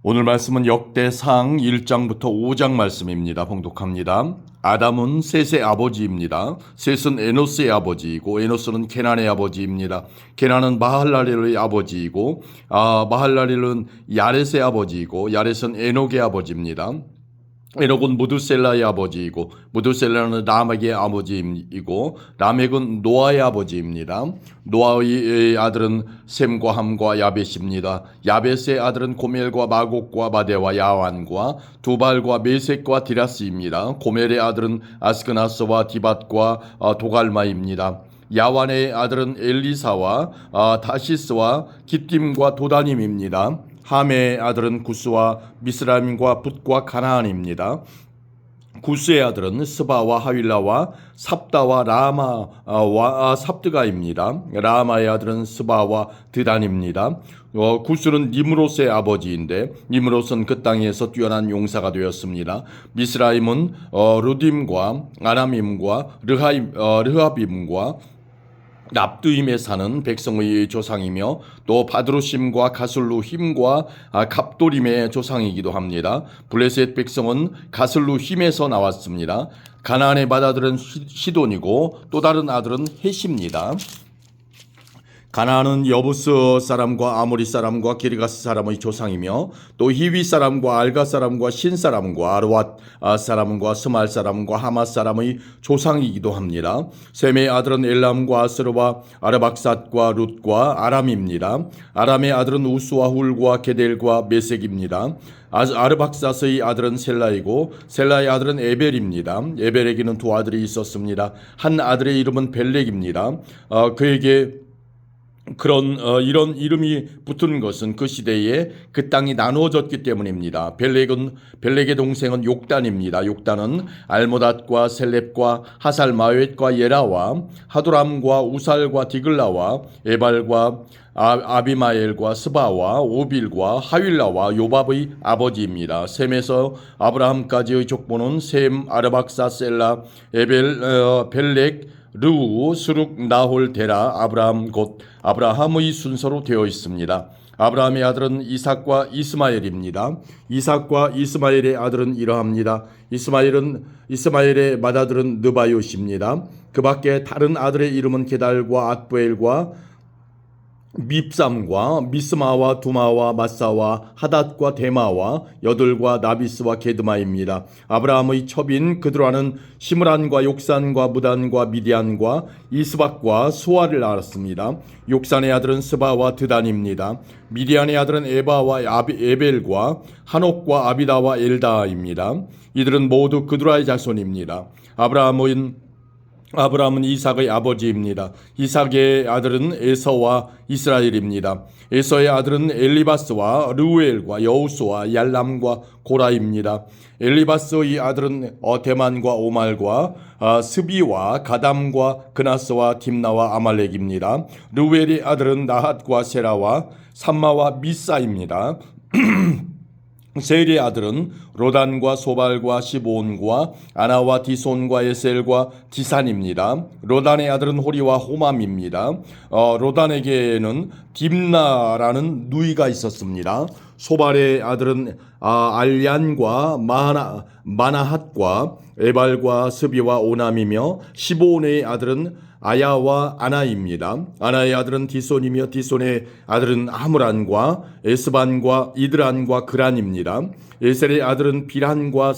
오늘 말씀은 역대상 1장부터 5장 말씀입니다. 봉독합니다. 아담은 셋의 아버지입니다. 셋은 에노스의 아버지이고 에노스는 케난의 아버지입니다. 케난은 마할랄엘의 아버지이고 마할랄엘은 야렛의 아버지이고 야렛은 에녹의 아버지입니다. 에녹은 무두셀라의 아버지이고 무두셀라는 라멕의 아버지이고 라멕은 노아의 아버지입니다. 노아의 아들은 셈과 함과 야벳입니다. 야벳의 아들은 고멜과 마곡과 마데와 야완과 두발과 메섹과 디라스입니다. 고멜의 아들은 아스크나스와 디밧과 도갈마입니다. 야완의 아들은 엘리사와 다시스와 기띔과 도다님입니다. 함의 아들은 구스와 미스라임과 붓과 가나안입니다. 구스의 아들은 스바와 하윌라와 삽다와 라마와 삽드가입니다. 라마의 아들은 스바와 드단입니다. 구스는 니므롯의 아버지인데 니므롯은 그 땅에서 뛰어난 용사가 되었습니다. 미스라임은 루딤과 아람임과 르하빔과 납두임에 사는 백성의 조상이며 또 바드루심과 가슬루힘과 갑도림의 조상이기도 합니다. 블레셋 백성은 가슬루힘에서 나왔습니다. 가나안의 맏아들은 시돈이고 또 다른 아들은 헷입니다. 가나안은 여부스 사람과 아모리 사람과 기르가스 사람의 조상이며 또 히위 사람과 알가 사람과 신 사람과 아르왓 사람과 스말 사람과 하맛 사람의 조상이기도 합니다. 셈의 아들은 엘람과 아스르와 아르박삿과 룻과 아람입니다. 아람의 아들은 우스와 훌과 게델과 메섹입니다. 아르박삿의 아들은 셀라이고 셀라의 아들은 에벨입니다. 에벨에게는 두 아들이 있었습니다. 한 아들의 이름은 벨렉입니다. 그에게 이런 이름이 붙은 것은 그 시대에 그 땅이 나누어졌기 때문입니다. 벨렉의 동생은 욕단입니다. 욕단은 알모닷과 셀렙과 하살마웻과 예라와 하도람과 우살과 디글라와 에발과 아비마엘과 스바와 오빌과 하윌라와 요밥의 아버지입니다. 셈에서 아브라함까지의 족보는 셈, 아르박사, 셀라, 에벨, 벨렉, 르우, 스룩, 나홀, 데라, 아브라함 곧 아브라함의 순서로 되어 있습니다. 아브라함의 아들은 이삭과 이스마엘입니다. 이삭과 이스마엘의 아들은 이러합니다. 이스마엘의 맏아들은 느바요시입니다. 그 밖에 다른 아들의 이름은 게달과 앗부엘과 밉삼과 미스마와 두마와 마사와 하닷과 데마와 여들과 나비스와 게드마입니다. 아브라함의 첩인 그드라는 시므란과 욕산과 무단과 미디안과 이스박과 수아를 알았습니다. 욕산의 아들은 스바와 드단입니다. 미디안의 아들은 에바와 에벨과 한옥과 아비다와 엘다입니다. 이들은 모두 그드라의 자손입니다. 아브라함은 이삭의 아버지입니다. 이삭의 아들은 에서와 이스라엘입니다. 에서의 아들은 엘리바스와 르우엘과 여우스와 얄람과 고라입니다. 엘리바스의 아들은 대만과 오말과 스비와 가담과 그나스와 딥나와 아말렉입니다. 르우엘의 아들은 나핫과 세라와 삼마와 미사입니다. 세일의 아들은 로단과 소발과 시보온과 아나와 디손과 에셀과 디산입니다. 로단의 아들은 호리와 호맘입니다. 로단에게는 딥나라는 누이가 있었습니다. 소발의 아들은 알얀과 마나핫과 에발과 스비와 오남이며 시보온의 아들은 아야와 아나입니다. 아나의 아들은 디손이며 디손의 아들은 하므란과 에스반과 이드란과 그란입니다. 에셀의 아들은 비란과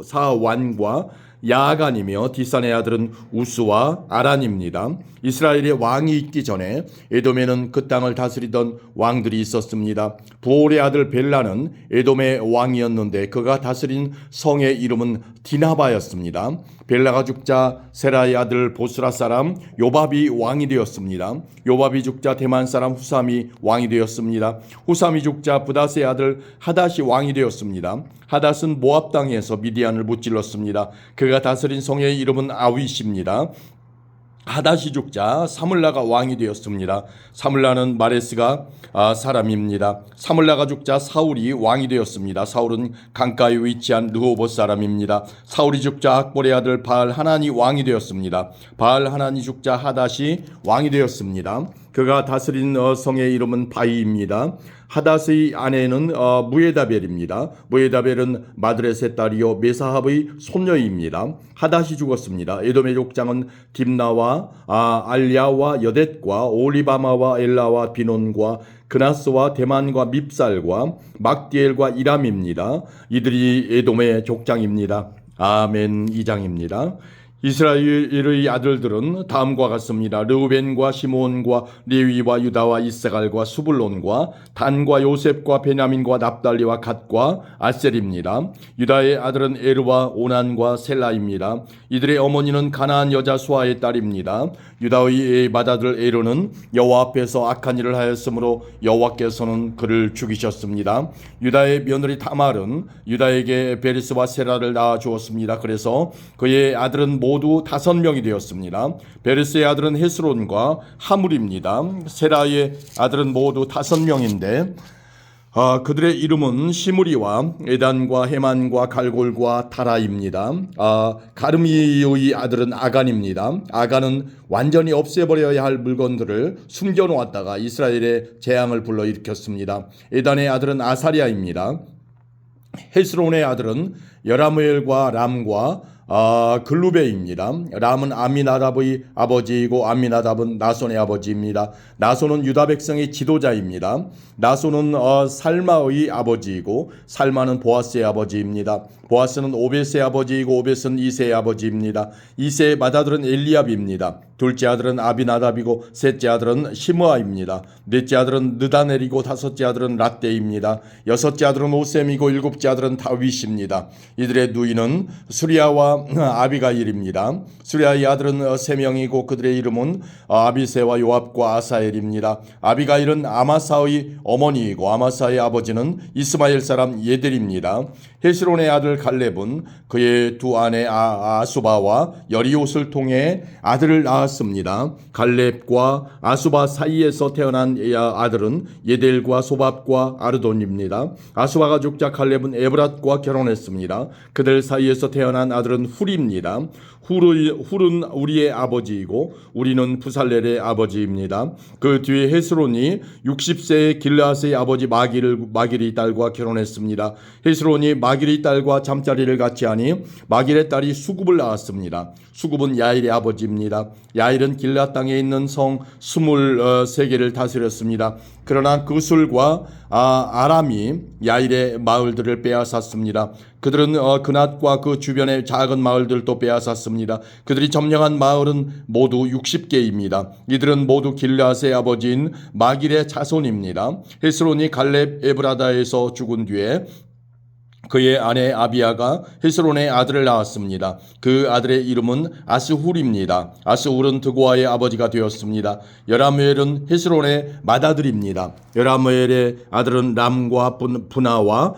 사완과 야간이며 디산의 아들은 우스와 아란입니다. 이스라엘의 왕이 있기 전에 에돔에는 그 땅을 다스리던 왕들이 있었습니다. 부올의 아들 벨라는 에돔의 왕이었는데 그가 다스린 성의 이름은 디나바였습니다. 벨라가 죽자 세라의 아들 보스라 사람 요밥이 왕이 되었습니다. 요밥이 죽자 대만 사람 후삼이 왕이 되었습니다. 후삼이 죽자 부닷의 아들 하닷이 왕이 되었습니다. 하닷은 모압 땅에서 미디안을 무찔렀습니다. 그가 다스린 성의 이름은 아윗입니다. 하닷이 죽자 사물라가 왕이 되었습니다. 사물라는 마레스가 사람입니다. 사물라가 죽자 사울이 왕이 되었습니다. 사울은 강가에 위치한 르호봇 사람입니다. 사울이 죽자 악볼의 아들 바알 하난이 왕이 되었습니다. 바알 하난이 죽자 하닷이 왕이 되었습니다. 그가 다스린 성의 이름은 바이입니다. 하닷의 아내는 무에다벨입니다. 무에다벨은 마드렛의 딸이요 메사합의 손녀입니다. 하닷이 죽었습니다. 에돔의 족장은 딥나와 알야와 여댓과 올리바마와 엘라와 비논과 그나스와 대만과 밉살과 막디엘과 이람입니다. 이들이 에돔의 족장입니다. 아멘. 2장입니다. 이스라엘의 아들들은 다음과 같습니다. 르우벤과 시므온과 레위와 유다와 이스갈과 수불론과 단과 요셉과 베냐민과 납달리와 갓과 아셀입니다. 유다의 아들은 에르와 오난과 셀라입니다. 이들의 어머니는 가나안 여자 수아의 딸입니다. 유다의 맏아들 에르는 여호와 앞에서 악한 일을 하였으므로 여호와께서는 그를 죽이셨습니다. 유다의 며느리 다말은 유다에게 베리스와 세라를 낳아 주었습니다. 그래서 그의 아들은 모두 5명이 되었습니다. 베리스의 아들은 헤스론과 하물입니다. 세라의 아들은 모두 5명인데 그들의 이름은 시므리와 에단과 헤만과 갈골과 다라입니다. 가르미의 아들은 아간입니다. 아간은 완전히 없애버려야 할 물건들을 숨겨놓았다가 이스라엘의 재앙을 불러일으켰습니다. 에단의 아들은 아사리아입니다. 헤스론의 아들은 여라무엘과 람과 글루베입니다. 람은 아미나답의 아버지이고 아미나답은 나손의 아버지입니다. 나손은 유다 백성의 지도자입니다. 나손은 살마의 아버지이고 살마는 보아스의 아버지입니다. 보아스는 오벳의 아버지이고 오벳은 이세의 아버지입니다. 이세의 맏아들은 엘리압입니다. 둘째 아들은 아비나답이고 셋째 아들은 시므아입니다. 넷째 아들은 느다넬이고 다섯째 아들은 랏데입니다. 여섯째 아들은 오셈이고 일곱째 아들은 다윗입니다. 이들의 누이는 수리아와 아비가일입니다. 수리아의 아들은 3명이고 그들의 이름은 아비세와 요압과 아사엘입니다. 아비가일은 아마사의 어머니이고 아마사의 아버지는 이스마엘 사람 예델입니다. 헤스론의 아들 갈렙은 그의 두 아내 아수바와 여리옷을 통해 아들을 낳았습니다. 갈렙과 아수바 사이에서 태어난 아들은 예델과 소밥과 아르돈입니다. 아수바가 죽자 갈렙은 에브랏과 결혼했습니다. 그들 사이에서 태어난 아들은 훌입니다. 훌은 우리의 아버지이고 우리는 부살렐의 아버지입니다. 그 뒤에 헤스론이 60세의 길르앗의 아버지 마길의 딸과 결혼했습니다. 헤스론이 마길의 딸과 잠자리를 같이 하니 마길의 딸이 수굽을 낳았습니다. 수굽은 야일의 아버지입니다. 야일은 길르앗 땅에 있는 성 23개를 다스렸습니다. 그러나 그술과 아람이 야일의 마을들을 빼앗았습니다. 그들은 그낫과 그 주변의 작은 마을들도 빼앗았습니다. 그들이 점령한 마을은 모두 60개입니다. 이들은 모두 길르앗의 아버지인 마길의 자손입니다. 헤스론이 갈렙 에브라다에서 죽은 뒤에 그의 아내 아비아가 헤스론의 아들을 낳았습니다. 그 아들의 이름은 아스훌입니다. 아스훌은 드고아의 아버지가 되었습니다. 여라무엘은 헤스론의 맏아들입니다. 여라무엘의 아들은 람과 분하와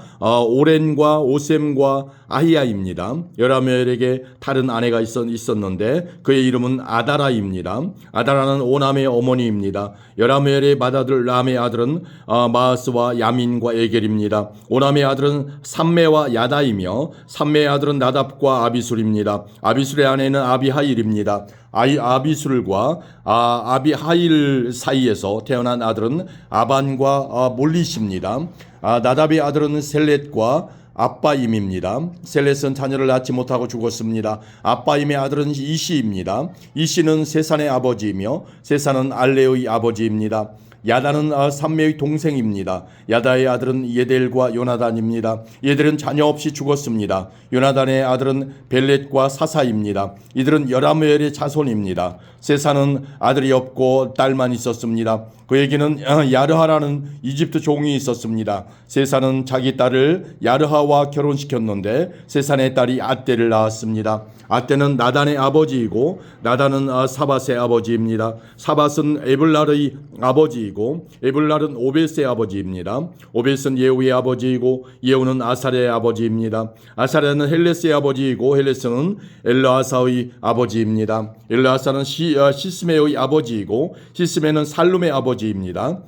오렌과 오셈과 아히야입니다. 여라무엘에게 다른 아내가 있었는데 그의 이름은 아다라입니다. 아다라는 오남의 어머니입니다. 여라무엘의 맏아들 람의 아들은 마하스와 야민과 에겔입니다. 오남의 아들은 삼메와 야다이며 삼메의 아들은 나답과 아비술입니다. 아비술의 아내는 아비하일입니다. 아비술과 아비하일 사이에서 태어난 아들은 아반과 몰리십니다. 나답의 아들은 셀렛과 아빠임입니다. 셀렛은 자녀를 낳지 못하고 죽었습니다. 아빠임의 아들은 이시입니다. 이시는 세산의 아버지이며 세산은 알레의 아버지입니다. 야다는 삼메의 동생입니다. 야다의 아들은 예델과 요나단입니다. 얘들은 자녀 없이 죽었습니다. 요나단의 아들은 벨렛과 사사입니다. 이들은 여라무엘의 자손입니다. 세사는 아들이 없고 딸만 있었습니다. 그에게는 야르하라는 이집트 종이 있었습니다. 세사는 자기 딸을 야르하와 결혼시켰는데 세산의 딸이 앗대를 낳았습니다. 앗대는 나단의 아버지이고 나단은 사밧의 아버지입니다. 사밧은 에블랄의 아버지이고 에블랄은 오벳의 아버지입니다. 오벳은 예후의 아버지이고 예후는 아사랴의 아버지입니다. 아사랴는 헬레스의 아버지이고 헬레스는 엘르아사의 아버지입니다. 엘르아사는 시스메의 아버지이고 시스메는 살룸의 아버지입니다.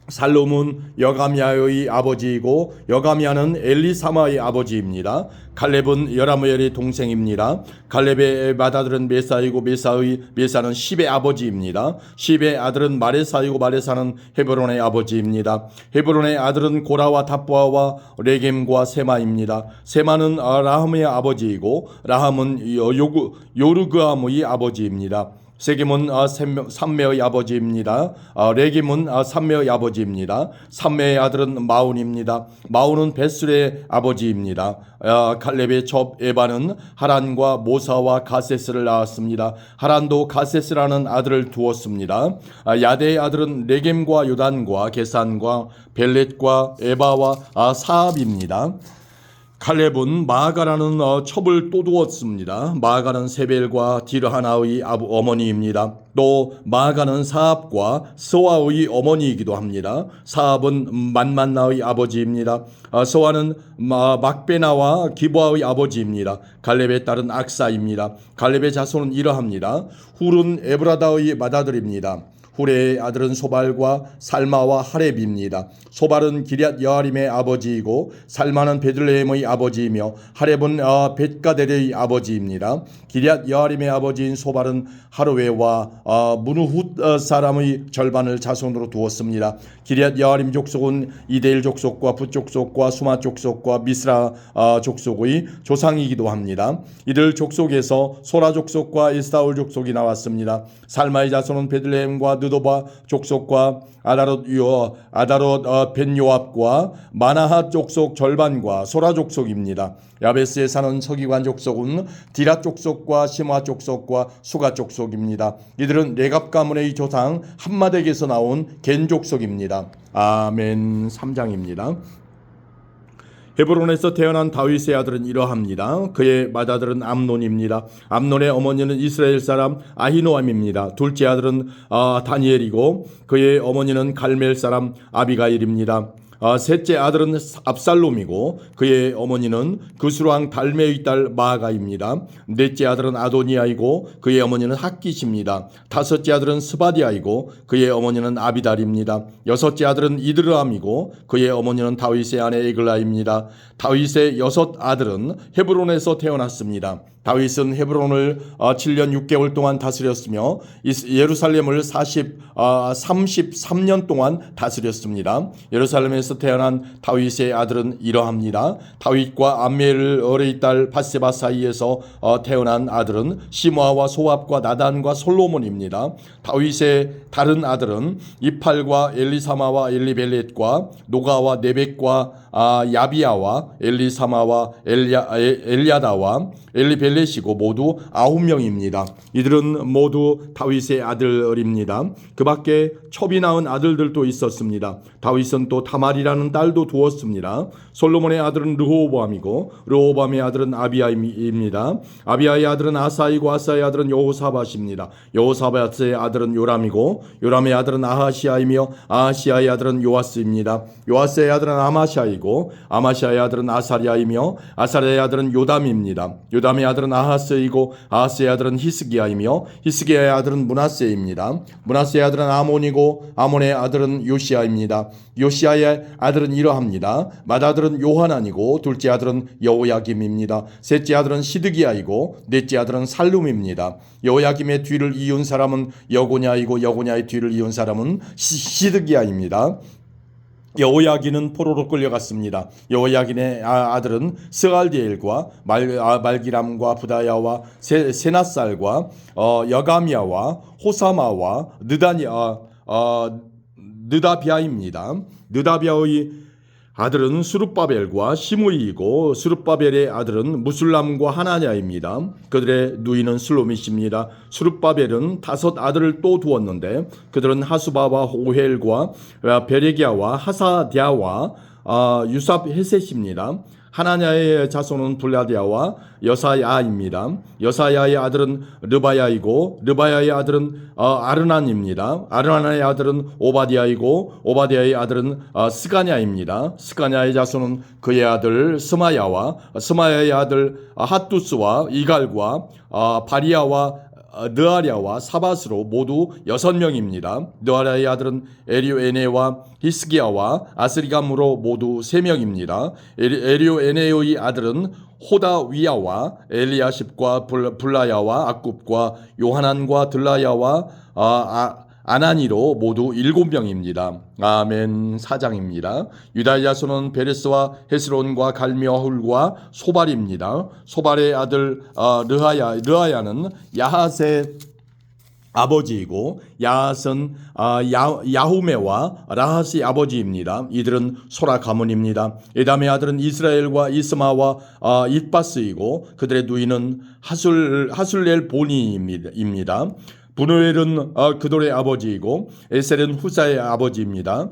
살룸은 여가미아의 아버지이고 여가미아는 엘리사마의 아버지입니다. 갈렙은 여라무엘의 동생입니다. 갈렙의 맏아들은 메사이고 메사는 십의 아버지입니다. 십의 아들은 마레사이고 마레사는 헤브론의 아버지입니다. 헤브론의 아들은 고라와 답보아와 레겜과 세마입니다. 세마는 라함의 아버지이고 라함은 요르그암의 아버지입니다. 세겜은 삼메의 아버지입니다. 레겜은 삼메의 아버지입니다. 삼메의 아들은 마운입니다. 마운은 베술의 아버지입니다. 갈렙의 첩 에바는 하란과 모사와 가세스를 낳았습니다. 하란도 가세스라는 아들을 두었습니다. 야데의 아들은 레겜과 요단과 게산과 벨렛과 에바와 사압입니다. 갈렙은 마아가라는 첩을 또 두었습니다. 마아가는 세벨과 디르하나의 어머니입니다. 또 마아가는 사압과 스와의 어머니이기도 합니다. 사압은 만만나의 아버지입니다. 스와는 막베나와 기브아의 아버지입니다. 갈렙의 딸은 악사입니다. 갈렙의 자손은 이러합니다. 훌은 에브라다의 맏아들입니다. 후레의 아들은 소발과 살마와 하렙입니다. 소발은 기럇 여아림의 아버지이고 살마는 베들레헴의 아버지이며 하렙은 벳가델의 아버지입니다. 기럇 여아림의 아버지인 소발은 하루웨와 무누훗 사람의 절반을 자손으로 두었습니다. 기럇 여아림 족속은 이데일 족속과 붓 족속과 수마 족속과 미스라 족속의 조상이기도 합니다. 이들 족속에서 소라 족속과 에스타올 족속이 나왔습니다. 살마의 자손은 베들레헴과 느도바 족속과 아다롯 벤 요압과 마나핫 족속 절반과 소라 족속입니다. 야베스에 사는 서기관 족속은 디라 족속과 시므아 족속과 수가 족속입니다. 이들은 레갑 가문의 조상 함마덱에서 나온 겐 족속입니다. 아멘. 3장입니다. 헤브론에서 태어난 다윗의 아들은 이러합니다. 그의 맏아들은 암논입니다. 암논의 어머니는 이스라엘 사람 아히노암입니다. 둘째 아들은 다니엘이고 그의 어머니는 갈멜 사람 아비가일입니다. 셋째 아들은 압살롬이고 그의 어머니는 그스루왕 달메의 딸 마아가입니다. 넷째 아들은 아도니아이고 그의 어머니는 핫깃입니다. 다섯째 아들은 스바디아이고 그의 어머니는 아비달입니다. 여섯째 아들은 이드르암이고 그의 어머니는 다윗의 아내 에글라입니다. 다윗의 여섯 아들은 헤브론에서 태어났습니다. 다윗은 헤브론을 7년 6개월 동안 다스렸으며 예루살렘을 33년 동안 다스렸습니다. 예루살렘에서 태어난 다윗의 아들은 이러합니다. 다윗과 암멜의 딸 바세바 사이에서 태어난 아들은 시므아와 소압과 나단과 솔로몬입니다. 다윗의 다른 아들은 이팔과 엘리사마와 엘리벨렛과 노가와 네벡과 야비야와 엘리사마와 엘야다와 엘리벨렛이고 모두 9명입니다. 이들은 모두 다윗의 아들입니다. 그 밖에 첩이 낳은 아들들도 있었습니다. 다윗은 또 다말이라는 딸도 두었습니다. 솔로몬의 아들은 르호보암이고 르호보암의 아들은 아비야입니다. 아비야의 아들은 아사이고 아사의 아들은 여호사밧입니다. 여호사밧의 아들은 요람이고 요람의 아들은 아하시아이며 아하시아의 아들은 요아스입니다. 요아스의 아들은 아마샤이고 아마샤의 아들은 아사랴이며 아사랴의 아들은 요담입니다. 요담의 아들은 아하스이고 아하스의 아들은 히스기야이며 히스기야의 아들은 므낫세입니다. 므낫세의 아들은 아몬이고 아몬의 아들은 요시야입니다. 요시야의 아들은 이러합니다. 맏아들은 요하난이고 둘째 아들은 여호야김입니다. 셋째 아들은 시드기야이고 넷째 아들은 살룸입니다. 여호야김의 뒤를 이은 사람은 여고냐이고 여고냐의 뒤를 이은 사람은 시드기야입니다. 여호야긴은 포로로 끌려갔습니다. 여호야긴의 아들은 스알디엘과 말기람과 부다야와 세나살과 여가미야와 호사마와 느다비아입니다. 느다비아의 아들은 수룹바벨과 시므이이고 수룹바벨의 아들은 무술람과 하나냐입니다. 그들의 누이는 슬로밋입니다. 수룹바벨은 5 아들을 또 두었는데 그들은 하수바와 오헬과 베레기야와 하사디아와 유삽 헤셋입니다. 하나냐의 자손은 블라디아와 여사야입니다. 여사야의 아들은 르바야이고 르바야의 아들은 아르난입니다. 아르난의 아들은 오바디아이고 오바디아의 아들은 스가냐입니다. 스가냐의 자손은 그의 아들 스마야와 스마야의 아들 핫두스와 이갈과 바리야와 느아랴와 사밧으로 모두 6명입니다. 느아랴의 아들은 에리오에네와 히스기야와 아스리감으로 모두 3명입니다. 에리오에네의 아들은 호다위야와 엘리야십과 블라야와 악굽과 요하난과 들라야와 아나니로 모두 7명입니다. 아멘. 4장입니다. 유다의 자손은 베레스와 헤스론과 갈미와 훌과 소발입니다. 소발의 아들 르하야는 야핫의 아버지이고 야핫은 야후메와 라핫의 아버지입니다. 이들은 소라 가문입니다. 에담의 아들은 이스라엘과 이스마와 잇바스이고 그들의 누이는 하술렐 보니입니다. 분우엘은 그돌의 아버지이고 에셀은 후사의 아버지입니다.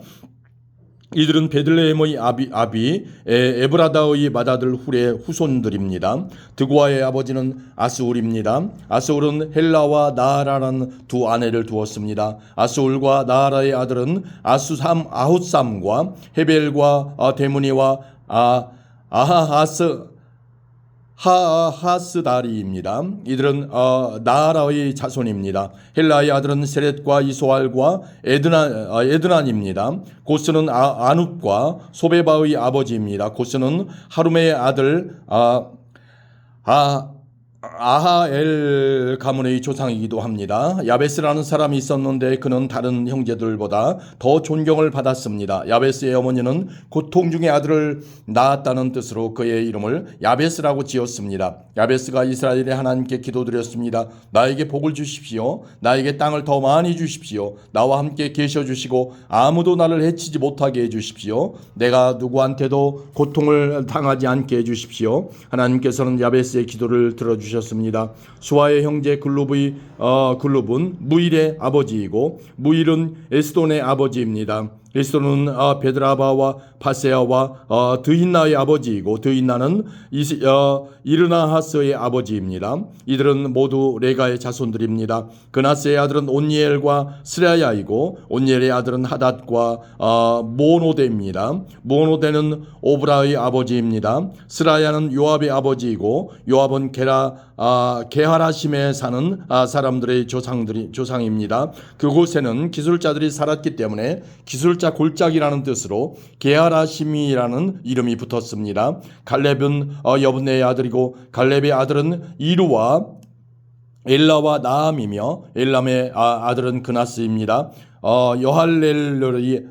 이들은 베들레헴의 아비 에브라다의 맏아들 훌의 후손들입니다. 드고아의 아버지는 아스울입니다. 아스울은 헬라와 나하라라는 두 아내를 두었습니다. 아스울과 나하라의 아들은 아훗삼과 헤벨과 데무니와 하하스다리입니다. 이들은 나하라의 자손입니다. 헬라의 아들은 세렛과 이소알과 에드난입니다. 고스는 아눕과 소베바의 아버지입니다. 고스는 하룸의 아들 아하엘 가문의 조상이기도 합니다. 야베스라는 사람이 있었는데 그는 다른 형제들보다 더 존경을 받았습니다. 야베스의 어머니는 고통 중에 아들을 낳았다는 뜻으로 그의 이름을 야베스라고 지었습니다. 야베스가 이스라엘의 하나님께 기도드렸습니다. 나에게 복을 주십시오. 나에게 땅을 더 많이 주십시오. 나와 함께 계셔 주시고 아무도 나를 해치지 못하게 해주십시오. 내가 누구한테도 고통을 당하지 않게 해주십시오. 하나님께서는 야베스의 기도를 들어주셨습니다. 수아의 형제 글룹은 무일의 아버지이고 무일은 에스돈의 아버지입니다. 에스돈은 베드라바와 바세아와 드힌나의 아버지이고 드힌나는 이르나하스의 아버지입니다. 이들은 모두 레가의 자손들입니다. 그나스의 아들은 온니엘과 스라야이고 온니엘의 아들은 하닷과 모노데입니다. 모노데는 오브라의 아버지입니다. 스라야는 요압의 아버지이고 요압은 게하라심에 사는 사람들의 조상입니다. 그곳에는 기술자들이 살았기 때문에 기술자 골짜기라는 뜻으로 게하라심이라는 이름이 붙었습니다. 갈렙은 여분네의 아들이고 갈렙의 아들은 이루와 엘라와 나함이며 엘람의 아들은 그나스입니다. 여할렐레의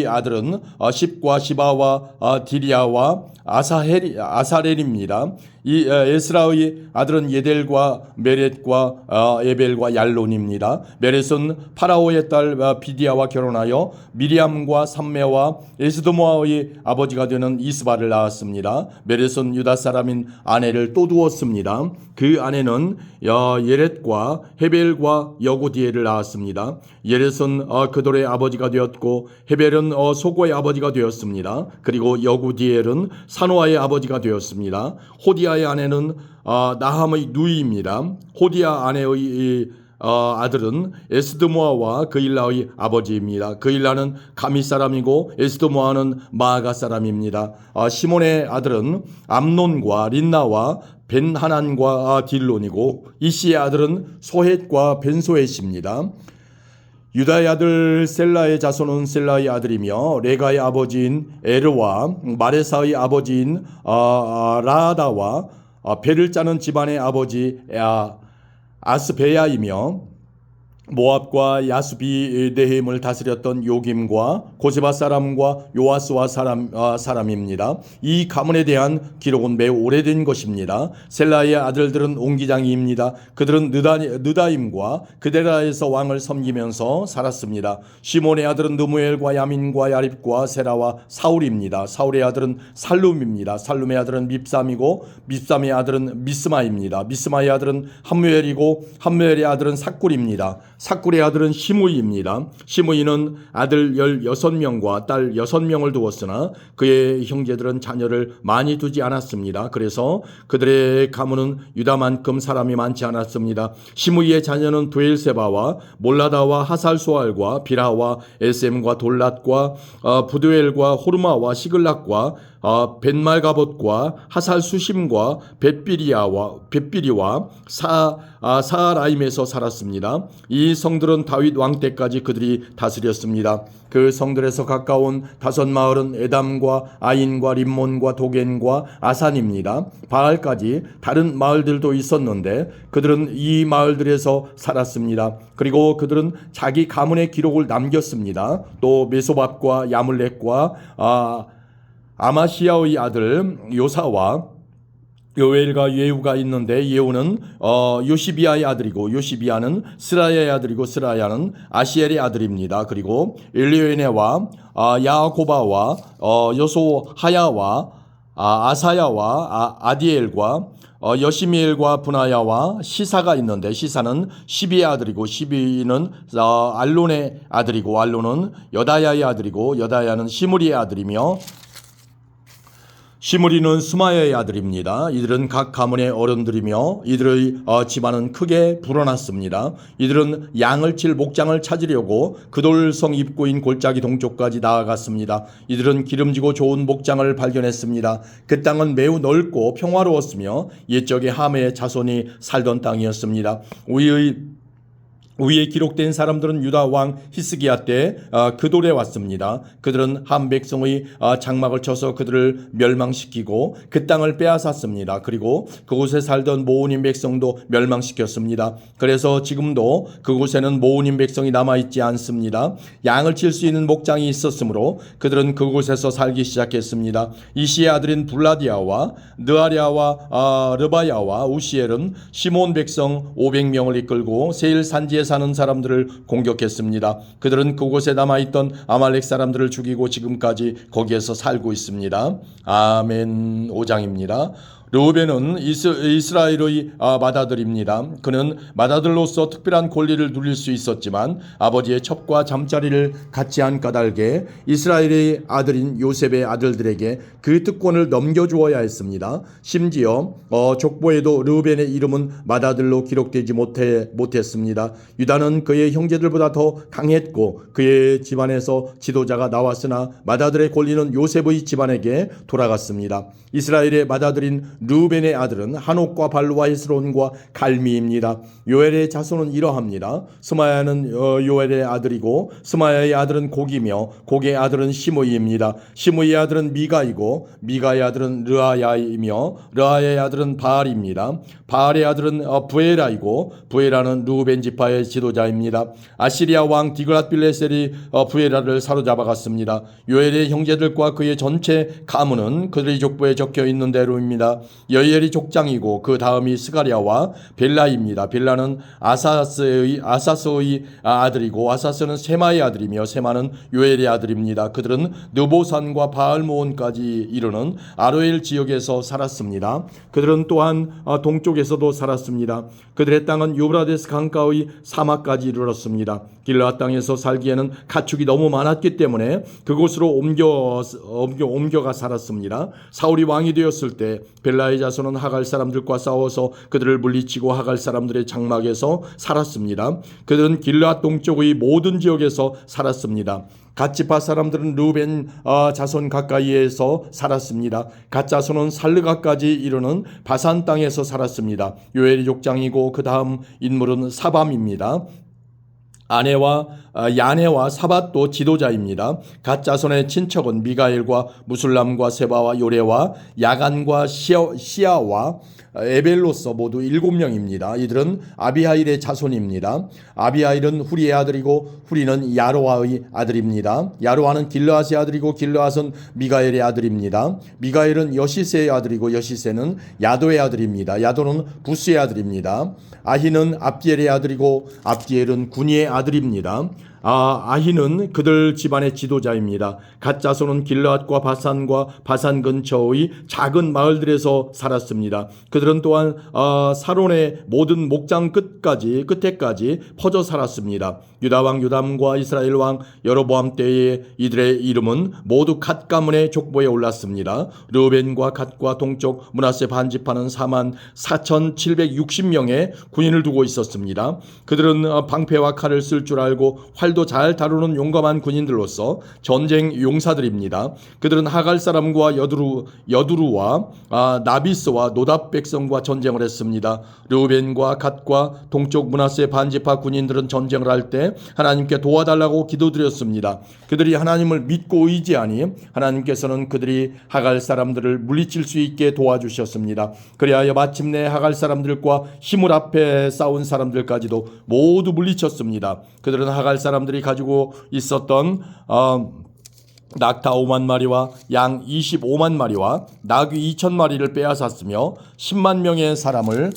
아들은 십과 시바와 디리아와 아사렐입니다. 이 에스라의 아들은 예델과 메렛과 에벨과 얄론입니다. 메렛은 파라오의 딸 비디아와 결혼하여 미리암과 삼메와 에스도모아의 아버지가 되는 이스바를 낳았습니다. 메렛은 유다 사람인 아내를 또 두었습니다. 그 아내는 예렛과 헤벨과 여고디엘을 낳았습니다. 예렛은 그돌의 아버지가 되었고 헤벨은 소고의 아버지가 되었습니다. 그리고 여고디엘은 사노아의 아버지가 되었습니다. 호디아의 아내는 나함의 누이입니다. 호디아 아내의 아들은 에스드모아와 그일라의 아버지입니다. 그일라는 가미 사람이고 에스드모아는 마아가 사람입니다. 시몬의 아들은 암논과 린나와 벤하난과 딜론이고 이시의 아들은 소헷과 벤소헷입니다. 유다의 아들 셀라의 자손은 셀라의 아들이며 레가의 아버지인 에르와 마레사의 아버지인 라하다와 배를 짜는 집안의 아버지 아스베야이며 모압과 야수비네헴을 다스렸던 요김과 고세바 사람과 요아스와 사람입니다. 이 가문에 대한 기록은 매우 오래된 것입니다. 셀라의 아들들은 옹기장이입니다. 그들은 느다임과 그데라에서 왕을 섬기면서 살았습니다. 시몬의 아들은 느무엘과 야민과 야립과 세라와 사울입니다. 사울의 아들은 살룸입니다. 살룸의 아들은 밉삼이고 밉삼의 아들은 미스마입니다. 미스마의 아들은 함무엘이고 함무엘의 아들은 삭굴입니다. 삭굴의 아들은 시므이입니다. 시므이는 아들 16명과 딸 6명을 두었으나 그의 형제들은 자녀를 많이 두지 않았습니다. 그래서 그들의 가문은 유다만큼 사람이 많지 않았습니다. 시므이의 자녀는 두엘세바와 몰라다와 하살소알과 비라와 에셈과 돌랏과 부두엘과 호르마와 시글락과 벤말가봇과 하살수심과 벳비리와 사라임에서 살았습니다. 이 성들은 다윗 왕 때까지 그들이 다스렸습니다. 그 성들에서 가까운 5마을은 에담과 아인과 림몬과 도겐과 아산입니다. 바알까지 다른 마을들도 있었는데 그들은 이 마을들에서 살았습니다. 그리고 그들은 자기 가문의 기록을 남겼습니다. 또 메소밥과 야물렉과 아마시아의 아들 요사와 요엘과 예후가 있는데 예후는 요시비아의 아들이고 요시비아는 스라야의 아들이고 스라야는 아시엘의 아들입니다. 그리고 엘리오에네와 야고바와 여소하야와 아사야와 아디엘과 여시미엘과 분하야와 시사가 있는데 시사는 시비의 아들이고 시비는 알론의 아들이고 알론은 여다야의 아들이고 여다야는 시므리의 아들이며 시므리는 스마야의 아들입니다. 이들은 각 가문의 어른들이며 이들의 집안은 크게 불어났습니다. 이들은 양을 칠 목장을 찾으려고 그돌성 입구인 골짜기 동쪽까지 나아갔습니다. 이들은 기름지고 좋은 목장을 발견했습니다. 그 땅은 매우 넓고 평화로웠으며 옛적에 함의 자손이 살던 땅이었습니다. 위에 기록된 사람들은 유다 왕 히스기야 때 그돌에 왔습니다. 그들은 함 백성의 장막을 쳐서 그들을 멸망시키고 그 땅을 빼앗았습니다. 그리고 그곳에 살던 모우님 백성도 멸망시켰습니다. 그래서 지금도 그곳에는 모우님 백성이 남아있지 않습니다. 양을 칠 수 있는 목장이 있었으므로 그들은 그곳에서 살기 시작했습니다. 이시의 아들인 블라디아와 느아랴와 르바야와 우시엘은 시몬 백성 500명을 이끌고 세일 산지에 사는 사람들을 공격했습니다. 그들은 그곳에 남아있던 아말렉 사람들을 죽이고 지금까지 거기에서 살고 있습니다. 아멘. 5장입니다. 르우벤은 이스라엘의 맏아들입니다. 그는 맏아들로서 특별한 권리를 누릴 수 있었지만 아버지의 첩과 잠자리를 같이 한 까닭에 이스라엘의 아들인 요셉의 아들들에게 그 특권을 넘겨주어야 했습니다. 심지어 족보에도 르우벤의 이름은 맏아들로 기록되지 못했습니다. 유다는 그의 형제들보다 더 강했고 그의 집안에서 지도자가 나왔으나 맏아들의 권리는 요셉의 집안에게 돌아갔습니다. 이스라엘의 맏아들인 르우벤의 아들은 한옥과 발루와 헤스론과 갈미입니다. 요엘의 자손은 이러합니다. 스마야는 요엘의 아들이고 스마야의 아들은 곡이며 곡의 아들은 시므이입니다. 시므이의 아들은 미가이고 미가의 아들은 르아야이며 르아야의 아들은 바알입니다. 바알의 아들은 부에라이고 부에라는 르우벤 지파의 지도자입니다. 아시리아 왕 디글랏빌레셀이 부에라를 사로잡아갔습니다. 요엘의 형제들과 그의 전체 가문은 그들의 족보에 적혀 있는 대로입니다. 여엘이 족장이고 그 다음이 스가랴와 벨라입니다. 벨라는 아사스의 아들이고 아사스는 세마의 아들이며 세마는 요엘의 아들입니다. 그들은 느보산과 바알모온까지 이르는 아로엘 지역에서 살았습니다. 그들은 또한 동쪽에서도 살았습니다. 그들의 땅은 유브라데스 강가의 사막까지 이르렀습니다. 길르앗 땅에서 살기에는 가축이 너무 많았기 때문에 그곳으로 옮겨가 살았습니다. 사울이 왕이 되었을 때 벨라의 자손은 하갈 사람들과 싸워서 그들을 물리치고 하갈 사람들의 장막에서 살았습니다. 그들은 길르앗 동쪽의 모든 지역에서 살았습니다. 갓 지파 사람들은 르우벤 자손 가까이에서 살았습니다. 갓 자손은 살르가까지 이르는 바산 땅에서 살았습니다. 요엘이 족장이고 그 다음 인물은 사밤입니다. 야네와 사밧도 지도자입니다. 갓 자손의 친척은 미가엘과 무술람과 세바와 요레와 야간과 시아와 에벨로서 모두 7명입니다. 이들은 아비하일의 자손입니다. 아비하일은 후리의 아들이고 후리는 야로아의 아들입니다. 야로아는 길르앗의 아들이고 길르앗은 미가엘의 아들입니다. 미가엘은 여시세의 아들이고 여시세는 야도의 아들입니다. 야도는 부스의 아들입니다. 아히는 압디엘의 아들이고 압디엘은 군이의 아들입니다. 아히는 그들 집안의 지도자입니다. 갓 자손은 길르앗과 바산과 바산 근처의 작은 마을들에서 살았습니다. 그들은 또한 사론의 모든 목장 끝에까지 퍼져 살았습니다. 유다 왕 요담과 이스라엘 왕 여로보암 때에 이들의 이름은 모두 갓 가문의 족보에 올랐습니다. 르우벤과 갓과 동쪽 므낫세 반지파는 44,760명의 군인을 두고 있었습니다. 그들은 방패와 칼을 쓸 줄 알고 활도 잘 다루는 용감한 군인들로서 전쟁 용사들입니다. 그들은 하갈 사람과 여두루와 나비스와 노답 백성과 전쟁을 했습니다. 르우벤과 갓과 동쪽 므낫세 반지파 군인들은 전쟁을 할 때 하나님께 도와달라고 기도드렸습니다. 그들이 하나님을 믿고 의지하니 하나님께서는 그들이 하갈 사람들을 물리칠 수 있게 도와주셨습니다. 그리하여 마침내 하갈 사람들과 힘을 합해 싸운 사람들까지도 모두 물리쳤습니다. 그들은 하갈 사람들이 가지고 있었던 낙타 5만 마리와 양 25만 마리와 나귀 2천 마리를 빼앗았으며 10만 명의 사람을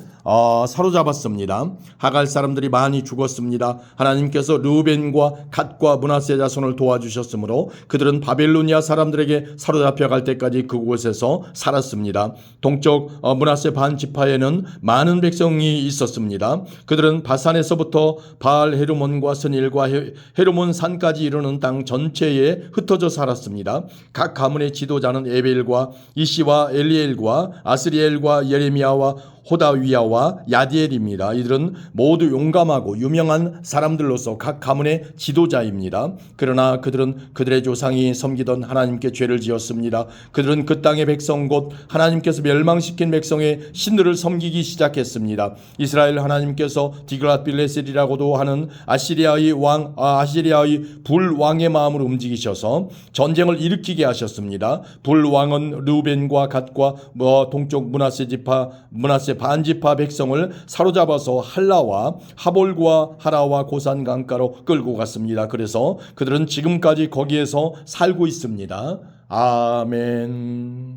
사로잡았습니다. 하갈 사람들이 많이 죽었습니다. 하나님께서 르우벤과 갓과 므낫세 자손을 도와주셨으므로 그들은 바벨로니아 사람들에게 사로잡혀갈 때까지 그곳에서 살았습니다. 동쪽 므낫세 반지파에는 많은 백성이 있었습니다. 그들은 바산에서부터 바알 헤르몬과 스닐과 헤르몬 산까지 이르는 땅 전체에 흩어져 살았습니다. 각 가문의 지도자는 에벨과 이시와 엘리엘과 아스리엘과 예레미야와 호다위야와 야디엘입니다. 이들은 모두 용감하고 유명한 사람들로서 각 가문의 지도자입니다. 그러나 그들은 그들의 조상이 섬기던 하나님께 죄를 지었습니다. 그들은 그 땅의 백성 곧 하나님께서 멸망시킨 백성의 신들을 섬기기 시작했습니다. 이스라엘 하나님께서 디글랏빌레셀이라고도 하는 아시리아의 불왕의 마음을 움직이셔서 전쟁을 일으키게 하셨습니다. 불왕은 르우벤과 갓과 동쪽 므낫세 반지파 백성을 사로잡아서 할라와 하볼과 하라와 고산 강가로 끌고 갔습니다. 그래서 그들은 지금까지 거기에서 살고 있습니다. 아멘.